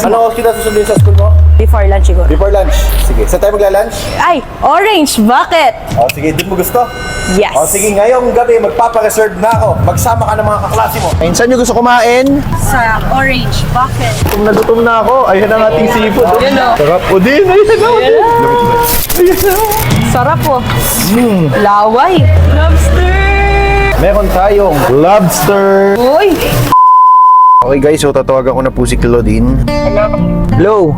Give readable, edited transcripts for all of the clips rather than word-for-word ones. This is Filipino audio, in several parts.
Ano oras kita susundin sa school mo? Before lunch siguro. Before lunch. Sige, saan tayo magla-lunch? Ay, orange bucket! O sige, di mo gusto? Yes. O sige, ngayong gabi magpapa-reserve na ako. Magsama ka ng mga kaklase mo. Ayun, saan nyo gusto kumain? Sa orange bucket. Kung nagutom na ako, ayun ang ating seafood. Yun o. Sarap po din. Ayun o. Sarap po. Laway. Lobster! Meron tayong lobster. Uy! Okay guys, so tatawagan ko na po si Claudine. Hello?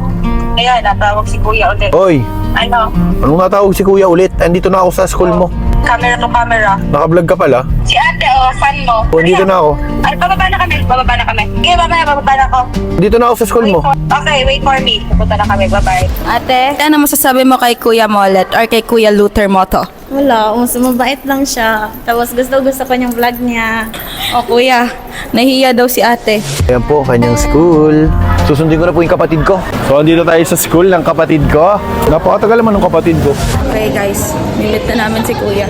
Ayan, natawag si Kuya ulit. Oy, Ano? anong natawag si Kuya ulit? Andito na ako sa school mo. Camera to camera. Naka-vlog ka pala? Si ate, fan mo. O, andito na ako. Ay, bababa na kami. Bababa na kami. Okay, mamaya, bababa na ako. Dito na ako sa school mo. Okay, wait for me. Pupunta na kami. Bye-bye. Ate, ano masasabi mo kay Kuya Mollet or kay Kuya Luther Moto? Wala, mabait lang siya. Tapos gusto ko yung vlog niya. O kuya, nahiya daw si ate. Ayan po, kanyang school. Susundin ko na po yung kapatid ko. So, andito tayo sa school ng kapatid ko. Napakatagal naman ng kapatid ko. Okay guys, nilit na namin si Kuya.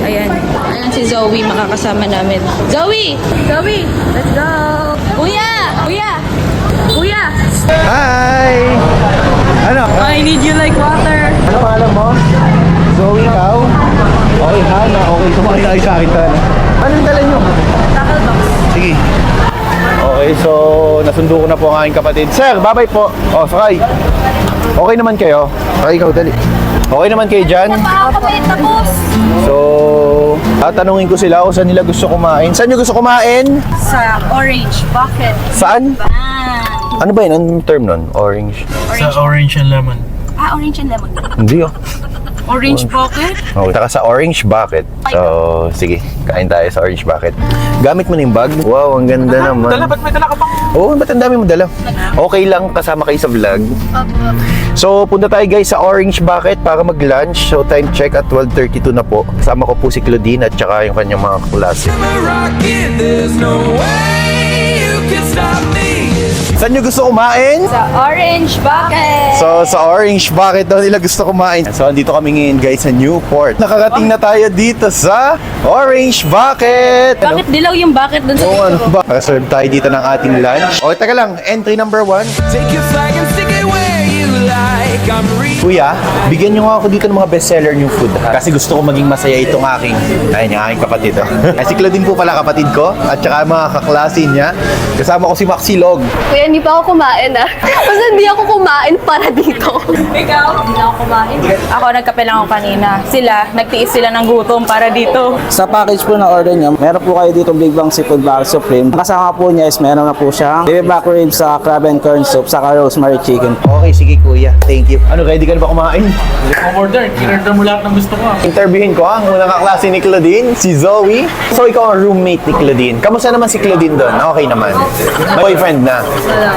Ayan. Ayan si Zoe, makakasama namin. Zoe! Zoe! Let's go! Kuya! Kuya! Kuya! Hi! Ano? I need you like water. Ano pangalan mo? Zoe, ikaw? Okay, Hana. Okay, sumakay tayo sa akin, Hana. Anong dala nyo? Tackle box. Sige. Okay, so nasundo ko na po ang aking kapatid. Sir, bye-bye po. O, sakay. Okay naman kayo? Okay, ikaw, dali. Okay naman kayo dyan? Tapos! So, tatanungin ko sila kung saan nila gusto kumain. Saan nyo gusto kumain? Sa orange bucket. Saan? Ano ba yun? Anong term nun? Orange? Sa orange and lemon. Orange and lemon. Hindi oh. Orange bucket? Okay, saka sa orange bucket. So, sige, kain tayo sa orange bucket. Gamit mo na yung bag? Wow, ang ganda naman. Dala, ba't may dala ka pang? Oo, ba't ang dami mo dala? Okay lang, kasama kayo sa vlog. So, punta tayo guys sa orange bucket para mag-lunch. So, time check at 12:32 na po. Kasama ko po si Claudine at saka yung kanyang mga klase. Saan nyo gusto kumain? Sa orange bucket! So, sa orange bucket daw nila gusto kumain. So, andito kami ngayon guys sa Newport. Nakarating na tayo dito sa orange bucket. Ano? Bakit dilaw yung bucket dun sa Oo, ano ba? Nakaserve tayo dito ng ating lunch. Okay, taga lang. Entry number 1. Take your flag and stick it where you like. I'm Kuya, bigyan nyo nga ako dito ng mga bestseller new food. Ha? Kasi gusto ko maging masaya itong aking, ayun, yung aking kapatid. Oh. Si Claudine po pala kapatid ko. At saka mga kaklase niya. Kasama ko si Maxilog. Kuya, hindi pa ako kumain Basta hindi ako kumain para dito. Ikaw? Hindi na ako kumain. Ako, nagkape lang ako kanina. Sila, nagtiis sila ng gutom para dito. Sa package po na order nyo, meron po kayo dito Big Bang Seafood Bar Supreme. Kasama po niya is meron na po siyang baby back ribs sa crab and corn soup, saka rosemary chicken. Okay, sige kuya. Thank you. Ano, ready ka na ba kumain? order. Kinorder mo lahat ng gusto ko. Interviewin ko ang unang kaklase ni Claudine, si Zoe. So, ikaw ang roommate ni Claudine. Kamusta naman si Claudine doon? Okay naman. May boyfriend na.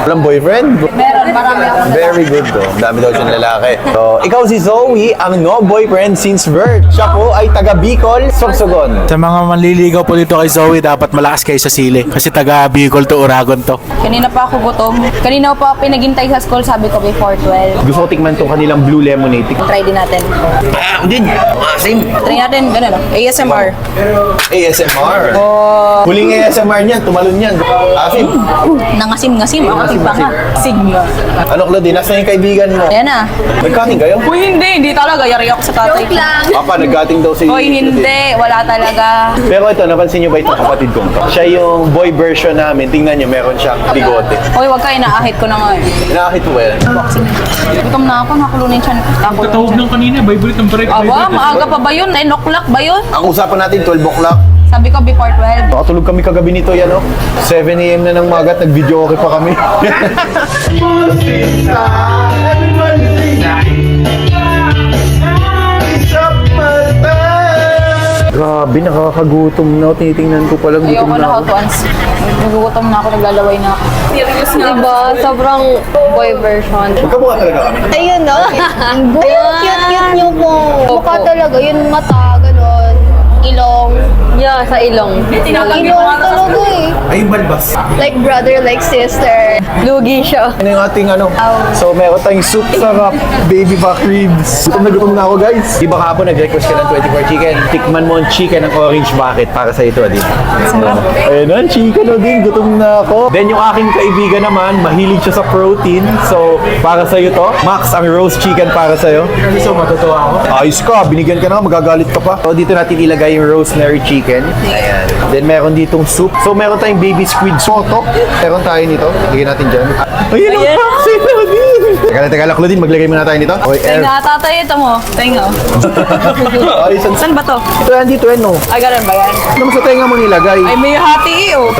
Walang boyfriend? Meron, marami ako. Very good though. Dami daw siyang lalaki. So, ikaw si Zoe, ang no boyfriend since birth. Siya po ay taga Bicol, Sorsogon. Sa mga manliligaw po dito kay Zoe, dapat malakas kayo sa sili. Kasi taga Bicol to, Uragon to. Kanina pa ako gutom. Kanina pa ako pinagintay sa school, sabi ko before 12. Gusto ko tikman tong kanilang blue lemonade. Try din natin. Ah, din. Asim. Try natin, ganun o. ASMR. ASMR. Huling ASMR niyan, tumalon yan. Asim. Nangasim-ngasim. Ako iba nga. Sigma. Ano Claudine, nasa yung kaibigan mo? Ayan na. Nagkating kayo? Uy, hindi talaga. Yari ako sa tatay. Joke lang. Papa, nagkating daw si... Uy, hindi. Wala talaga. Pero ito, napansin niyo ba itong kapatid kong to? Siya yung boy version namin. Tingnan niyo, meron siyang bigote. Uy, wag ka. Inaahit ko na nga eh. Nakakit mo ba yan? Gutom na ako. Nakulo na yung chan ko. Katawag ng kanina, vibrate ng break. Aba, maaga pa ba yun? 9 o'clock ba yun? Ang usapan natin, 12 o'clock. Sabi ko before 12. Nakatulog kami kagabi nito, yan o. 7 a.m. na ng magat, nag-video okay pa kami. Grabe, nakakagutom na. Tinitingnan ko palang Ayoko gutom na na ako ako. to ans. Nagugutom na ako. Naglalaway na ako. Serious na ako. Diba? Sobrang boy version. Magkamukha talaga kami. Ayun, no? Ayun, cute-cute niyo po. Mukha talaga, yun mata, ganon. Ilong. Yeah, sa ilong. Ilong talaga eh. Ay, balbas. Like brother, like sister. Lugi siya. Ano yung ating ano? So, meron tayong soup sarap, baby back ribs. Gutom na ako, guys. Di ba kahapon nag-request ka ng 24 chicken? Tikman mo ang chicken ng orange bucket para sa ito, Adin. Sarap. Ayun na, chicken, Adin. Gutom na ako. Then, yung aking kaibigan naman, mahilig siya sa protein. So, para sa'yo to. Max, ang roast chicken para sa'yo. So, matutuwa ako. Ayos ka. Binigyan ka na. Magagalit ka pa. So, dito natin ilagay yung rosemary chicken. Ayan. Then, meron ditong soup. So, meron tayong baby squid soto. Meron tayo nito. Lagyan natin dyan. Ayun ang taxi na, Adin. Teka lang, Claudine. Maglagay muna tayo nito. Okay, air. Tenga, tatay, ito mo. Tenga. Ayos ang... Saan ba to? Ito yan, dito yan, no? Ay, ganun ba yan? Ano mo sa tenga mo nilagay? Ay, may hati oh.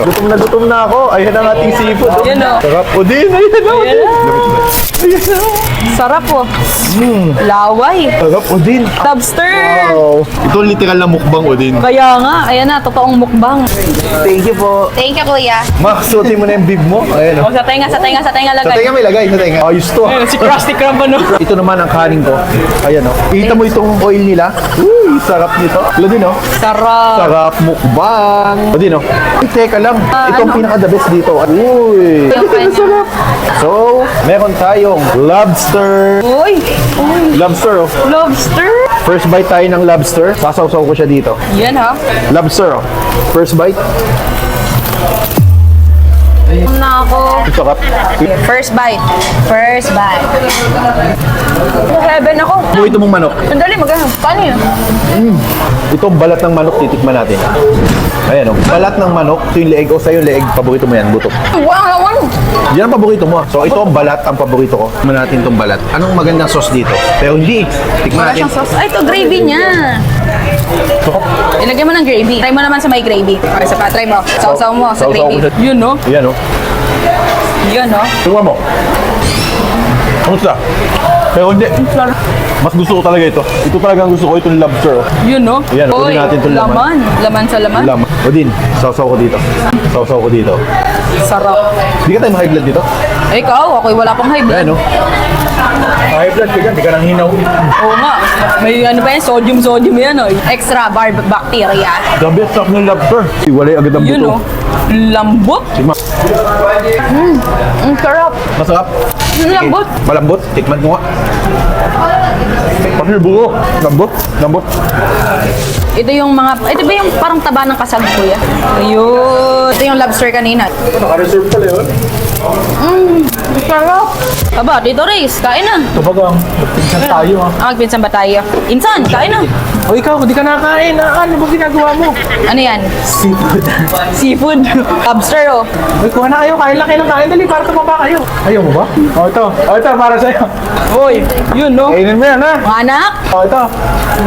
Gutom na ako. Ayan ang ating seafood. Yan, oh. Sarap po din. Ayan o. Ayan Sarap oh. Laway. Sarap po din. Lobster. Wow. Ito literal na mukbang o din. Kaya nga, ayan na, totoong mukbang. Thank you po. Thank you, kuya. Max, suotin mo na yung bib mo. Ayan o. Oh, sa tenga Sa lagay. tenga may lagay. Sa tenga. Ayos to. Ayun, si Krusty Krab ano? Ito naman ang kanin ko. Ayan o. Kita mo itong oil nila. Uy, sarap nito. Ito din o. Sarap. Sarap mukbang. Ito din o. Ay, teka lang. Ito ang pinaka-the best dito. Uy. Yung kanya. So, meron tayong lobster. Uy, Lobster, oh. lobster. First bite tayo ng lobster. Sasawsaw ko siya dito. Yan ha. Lobster, oh. First bite. Na ako. Sarap. First bite. Heaven ako. Paborito mong manok. Sandali, magano. Paano yun? Itong balat ng manok, titikman natin. Ayan, oh. Balat ng manok. Ito yung leeg. O sa'yo, leeg. Paborito mo yan, buto. Wow, wow. Yan ang paborito mo. So, ito ang balat, ang paborito ko. Tikman natin itong balat. Anong magandang sauce dito? Pero hindi. Tikman Wala natin. siyang sauce. Ay, ito gravy niya. Ilagay mo ng gravy. Try mo naman sa may gravy. Okay, sa try mo. Sausaw mo sa Sausaw gravy. ko sa- Yun, no? Ayan, oh. Yun, no? Tingnan mo. Kamusta? Pero hindi. Mas gusto ko talaga ito. Ito talaga ang gusto ko, itong lobster. Oh. Yun, no? Yan, kunin natin itong laman. Laman sa laman. Laman. O din, sausaw ko dito. Sausaw ko dito. Sarap. Hindi ka tayo ma-high blood dito? Ikaw, ako'y wala pang high blood. Ayan, no? High blood ka dyan, di ka nang hinaw. Oo nga. May ano pa yan, sodium yan, oh. Extra bacteria. Grabe, sarap ng lobster. Iwalay agad ang Yun, buto. no? Lambot. Sigma. Ang sarap. Masarap. Ang lambot. Malambot. Tikman mo nga. Pati yung buko. Lambot. Lambot. Ito yung mga, ito ba yung parang taba ng kasag, kuya? Ayun. Ito yung lobster kanina. Naka-reserve pala yun. Sarap. Aba, Tito Reyes, kain na. Kabagang, magpinsan tayo ha. Magpinsan ba tayo? Insan, kain na. O ikaw, di ka nakain. Ano ba ginagawa mo? Ano yan? Seafood. Seafood. Lobster, oh. Uy, kuha na kayo. Kain lang kayo ng kain. Dali, para tumaba kayo. Ayaw mo ba? O ito. O ito, para sa'yo. Uy, yun, no? Kainin mo yan ha. Mga anak. O ito.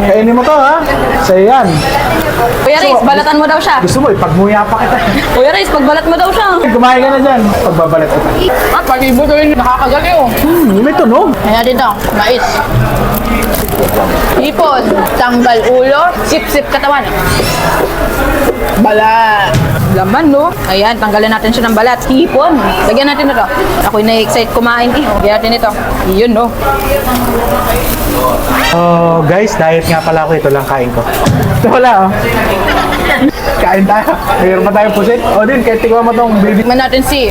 Kainin mo to ha. Sa'yo yan. Kuya Reyes, balatan mo daw siya. Gusto mo, ipagmuya pa kita. Kuya Reyes, pagbalat mo daw siya. Kumain ka na dyan. Pagbabalat ito. Pag-ibo ko yun, nakakagaliw. May tunog. Kaya dito, mais. Hipon, tanggal ulo, sip-sip katawan. Balat. Laman, no? Ayan, tanggalin natin siya ng balat. Hipon. Lagyan natin ito. Ako'y na-excite kumain eh. Lagyan natin ito. Yun, no? Oh, guys, diet nga pala ako. Ito lang kain ko. Ito wala, oh. Kain tayo. Mayroon pa tayong pusit. O din, kahit tigwa mo tong baby. Tignan natin si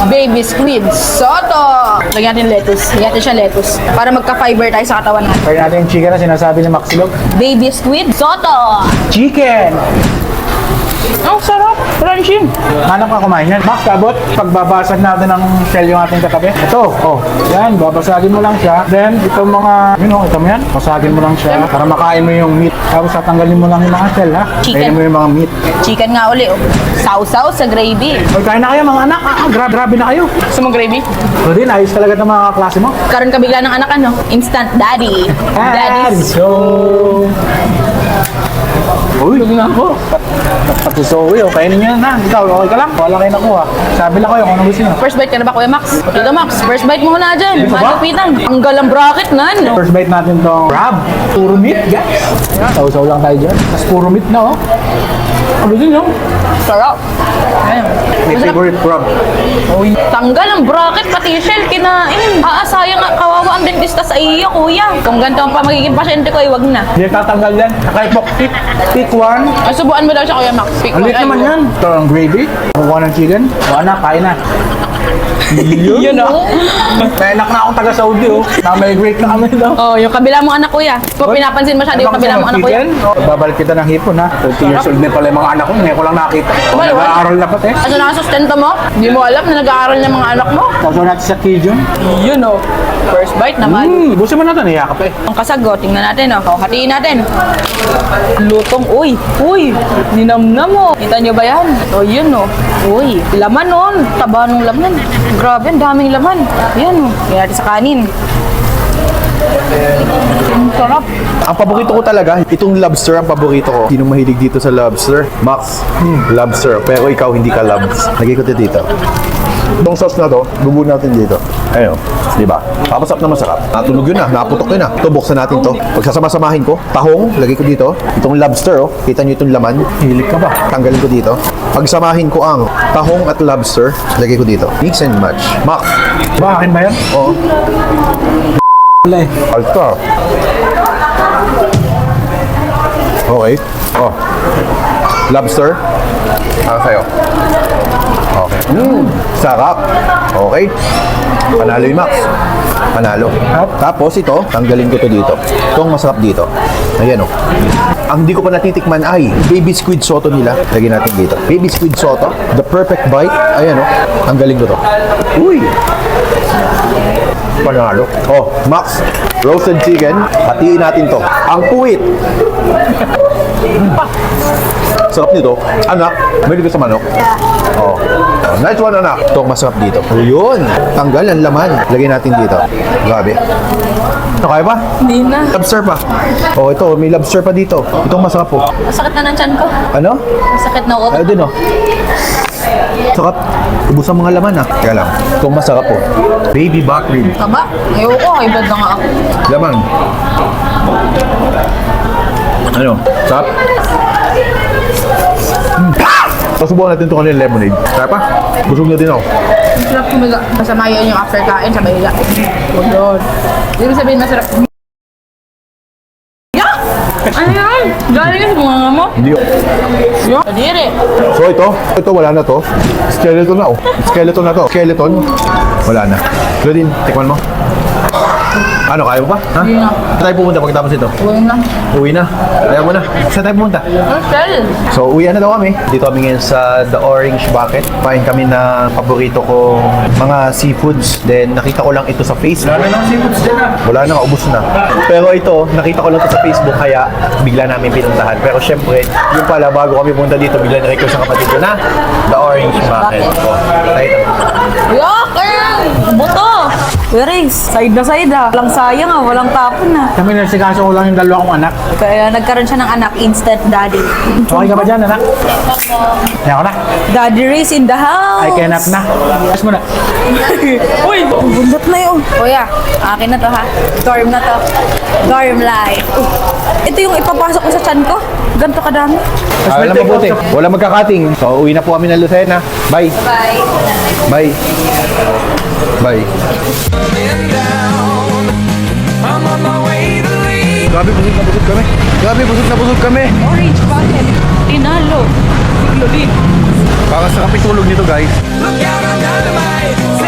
Baby Squid Soto. Lagyan natin lettuce. Lagyan natin siya lettuce. Para magka-fiber tayo sa katawan natin. Kain natin yung chicken na sinasabi ni Maxilog. Baby Squid Soto. Chicken! Ang sarap. Crunchy. Hanap ka kumain yan. Max, kabot, pagbabasag natin ng shell yung ating katabi. Ito, oh. Yan, babasagin mo lang siya. Then, itong mga, yun oh, ito mo yan. Basagin mo lang siya para makain mo yung meat. Tapos tatanggalin mo lang yung mga shell, ha? Chicken. Kainin mo yung mga meat. Chicken nga uli, oh. Sausaw sa gravy. Oy, kain na kayo mga anak. Grabe na kayo. Gusto mo gravy? So din, ayos talaga ng mga klase mo. Karoon ka bigla ng anak, ano? Instant daddy. And Daddy's. so... Uy, lagi na ako. Pati Zoe, oh. Kainin nyo na. Ikaw, okay ka lang? Wala kayo nakuha. Sabi lang kayo kung ano gusto nyo. First bite ka na ba, Kuya Max? Tito Max, first bite mo muna dyan. Dito ba? Malapitan. Ang galang bracket na, no? First bite natin tong crab. Puro meat, guys. Sausaw lang tayo dyan. Tapos puro meat na, oh. Ano din yung? Sarap. Ayun. May Masarap. favorite crab. Uy, tanggal ang bracket, pati shell, kinain. Sayang nga, kawawa ang dentista sa iyo, kuya. Kung ganito ang pa magiging pasyente ko, wag na. Hindi tatanggal yan. Nakaipok. Pick one. Ay, subuan mo daw siya, kuya Max. Pick Ang one. liit naman yan. Ito ang gravy. Kuha ng chicken. Kuha na, kain na. Yun o. Kainak na akong taga-Saudi oh. Na-migrate na kami daw. Oh, yung kabila mong anak, kuya. Kung pinapansin masyado yung kabila mong anak, kuya. Babalik kita ng hipon ha. 30 years old din pala yung mga anak ko. Ngayon ko lang nakita. Wala, wala. Nag-aaral na pati. Ano nakasustento mo? Hindi mo alam na nag-aaral ng mga anak mo. Tapos natin sa Kijun. Yun o. First bite naman. Busin mo natin. Iyakap eh. Ang kasago, tingnan natin o. Oh. Hatiin natin. Lutong, uy. Uy, ninamnam mo. Kita nyo ba yan? O, yun o. Uy, laman o. Taba ng laman. Grabe, ang daming laman. Yan o. Tingnan natin sa kanin. Ang sarap. Ang paborito ko talaga, itong lobster ang paborito ko. Sino mahilig dito sa lobster? Max, lobster. Pero ikaw hindi ka lobs. Lagay ko dito. Itong sauce na to, bubuin natin dito. Ayun, di ba? Papasap na masarap. Natunog yun na, naputok yun na. Ito, buksan natin to. Pagsasama-samahin ko, tahong, lagay ko dito. Itong lobster, oh. Kita nyo itong laman. Hilig ka ba? Tanggalin ko dito. Pagsamahin ko ang tahong at lobster, lagay ko dito. Mix and match. Max. Ba, akin ba yan? Oo. Wala eh. Alta. Okay. Oh. Lobster. Sa'yo. Okay. Sarap. Okay. Panalo yung Max. Panalo. Tapos ito, tanggalin ko to dito. Itong masarap dito. Ayan o. Ang hindi ko pa natitikman ay baby squid soto nila. Lagyan natin dito. Baby squid soto. The perfect bite. Ayan o. Tanggalin ko to. Uy! Panalo. Oh, Max. Roasted chicken. Hatiin natin to. Ang puwit. Sarap nito. Anak, may ka sa manok? Oh. Nice one, anak. Ito ang masarap dito. Oh, yun. Tanggal ang laman. Lagyan natin dito. Grabe. Ito, kaya pa? Hindi na. Lobster pa. Oh, ito. May lobster pa dito. Itong masarap po. Masakit na ng tiyan ko. Ano? Masakit na utot. Ayun din, oh. Sarap. Ubus ang mga laman, ah. Kaya lang. Itong masarap po. Baby back rib. Taba? Ayoko, ibad na nga ako. Laman. Ano? Sarap? Pasubukan natin ito kanina lemonade. Kaya pa? Busog na din ako. Masarap kumiga. Masama yun yung after kain sa bahila. Huwag yun. Ibig sabihin masarap. Ya! Ano yan? Galing yung mga mo? Hindi. Ya! Kadiri. So ito wala na to. Skeleton na oh. Skeleton na to. Skeleton. Wala na. Claudine, tikman mo. Ano, kaya mo pa? Ha? Hindi na. Saan tayo pumunta pagtapos ito? Huwag na. Uwi na. Ayaw mo na. Saan tayo pumunta? Hotel. So, uwi na daw kami. Dito kami ngayon sa The Orange Bucket. Kain kami na paborito kong mga seafoods. Then, nakita ko lang ito sa Facebook. Wala nang seafoods din ah. Wala na, ubos na. Pero ito, nakita ko lang ito sa Facebook, kaya bigla namin pinuntahan. Pero syempre, yung pala, bago kami pumunta dito, bigla na-request ang kapatid ko na The Orange Bucket. So, tayo na. Yak! Buto! Weris, side na side ah. Walang sayang ah, walang tapon ah. Kami nasikaso ko lang yung dalawa kong anak. Kaya nagkaroon siya ng anak, instant daddy. Okay ka ba dyan, anak? Kaya ko na. Daddy Riz in the house! I can up na. Yes mo na. Uy! Bundot na yun. Kuya, akin na to ha. Dorm na to. Dorm life. Ito yung ipapasok ko sa tiyan ko. Ganito kadami. Wala mabuti. Wala magkakating. So, uwi na po kami ng Lucena. Bye. Bye. Bye. Bye. Grabe, busog na busog kami. Grabe, busog na busog kami. Orange bucket. Tinalo. Siglo din. Para sa kapitulog nito, guys. Look out, I'm dynamite.